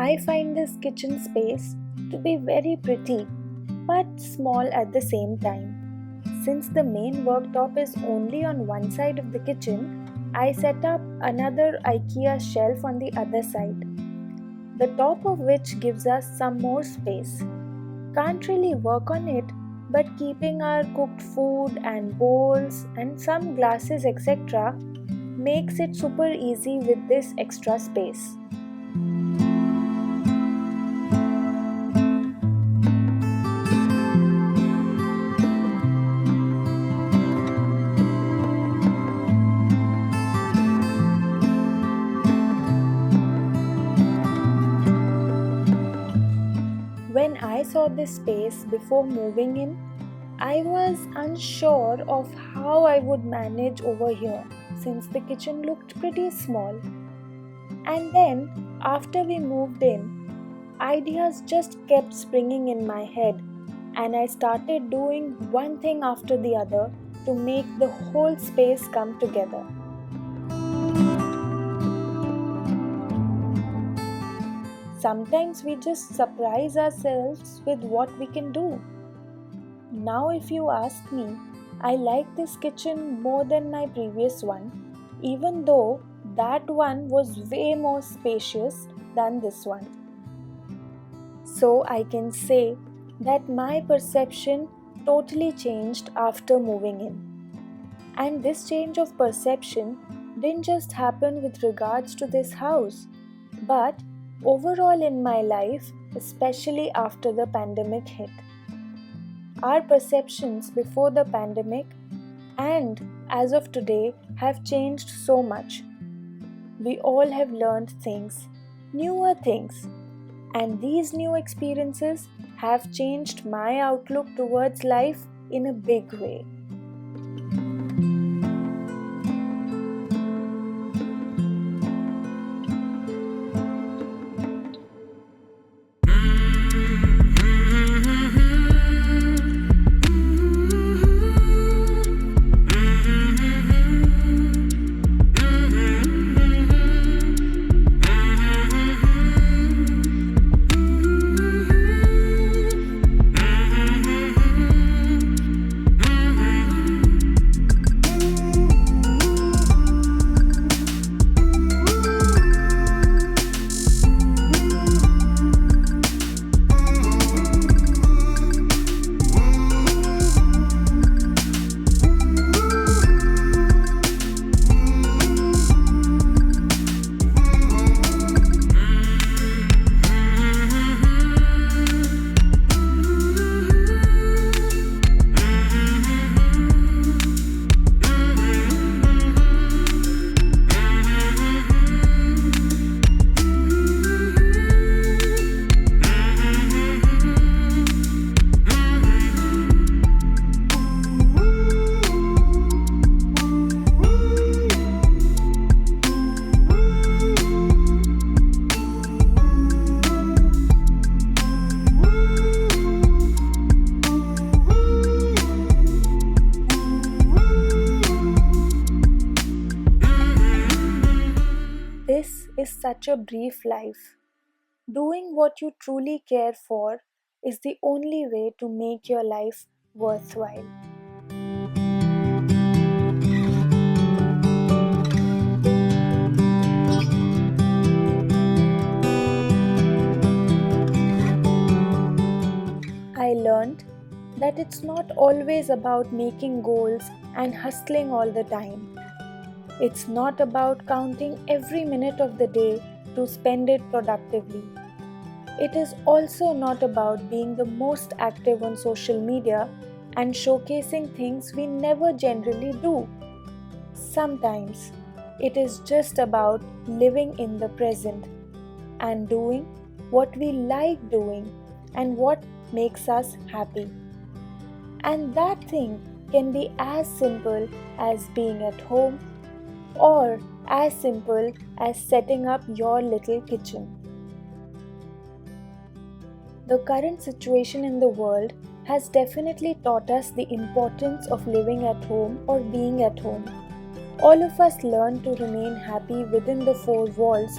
I find this kitchen space to be very pretty but small at the same time. Since the main worktop is only on one side of the kitchen, I set up another Ikea shelf on the other side, the top of which gives us some more space. Can't really work on it, but keeping our cooked food and bowls and some glasses etc. makes it super easy with this extra space. When I saw this space before moving in, I was unsure of how I would manage over here since the kitchen looked pretty small. And then, after we moved in, ideas just kept springing in my head, and I started doing one thing after the other to make the whole space come together. Sometimes we just surprise ourselves with what we can do. Now, if you ask me, I like this kitchen more than my previous one, even though that one was way more spacious than this one. So, I can say that my perception totally changed after moving in. And this change of perception didn't just happen with regards to this house, but overall in my life, especially after the pandemic hit. Our perceptions before the pandemic and as of today have changed so much. We all have learned things, newer things, and these new experiences have changed my outlook towards life in a big way. This is such a brief life. Doing what you truly care for is the only way to make your life worthwhile. I learned that it's not always about making goals and hustling all the time. It's not about counting every minute of the day to spend it productively. It is also not about being the most active on social media and showcasing things we never generally do. Sometimes it is just about living in the present and doing what we like doing and what makes us happy. And that thing can be as simple as being at home or as simple as setting up your little kitchen. The current situation in the world has definitely taught us the importance of living at home or being at home. All of us learn to remain happy within the four walls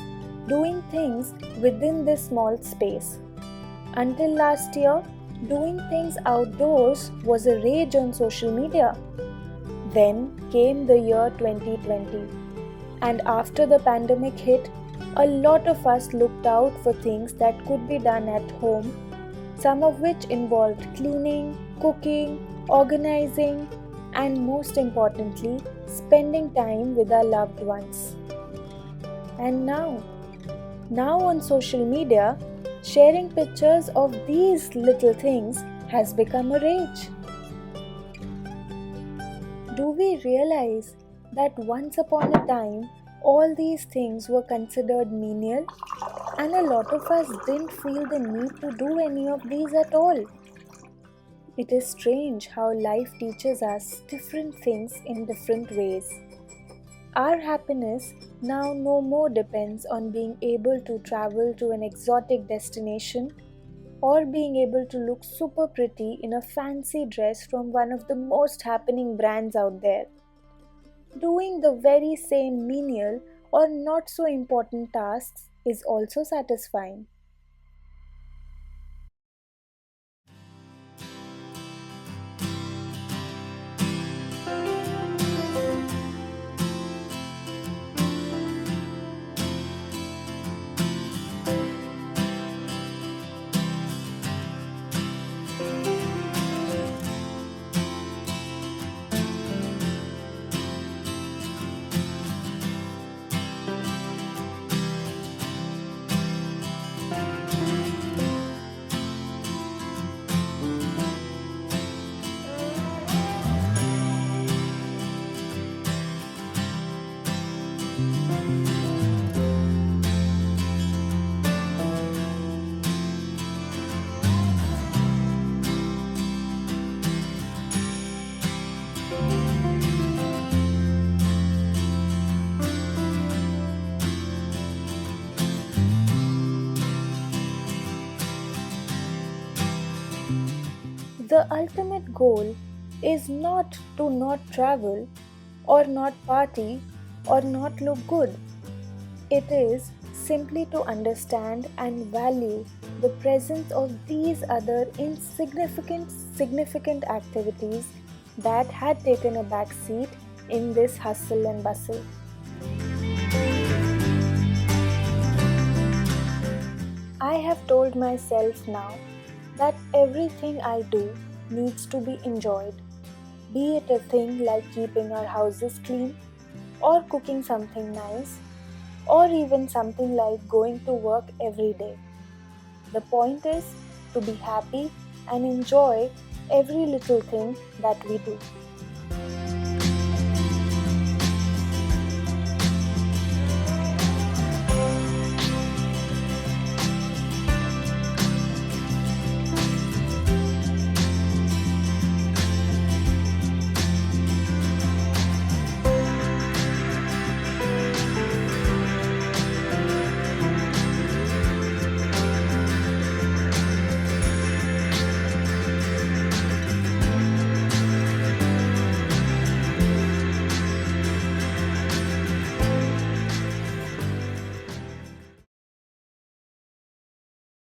doing things within this small space. Until last year, doing things outdoors was a rage on social media. Then came the year 2020, and after the pandemic hit, a lot of us looked out for things that could be done at home, some of which involved cleaning, cooking, organizing, and most importantly, spending time with our loved ones. And now on social media, sharing pictures of these little things has become a rage. Do we realize that once upon a time, all these things were considered menial, and a lot of us didn't feel the need to do any of these at all? It is strange how life teaches us different things in different ways. Our happiness now no more depends on being able to travel to an exotic destination or being able to look super pretty in a fancy dress from one of the most happening brands out there. Doing the very same menial or not so important tasks is also satisfying. The ultimate goal is not to not travel or not party or not look good. It is simply to understand and value the presence of these other significant activities that had taken a back seat in this hustle and bustle. I have told myself now that everything I do needs to be enjoyed, be it a thing like keeping our houses clean, or cooking something nice, or even something like going to work every day. The point is to be happy and enjoy every little thing that we do.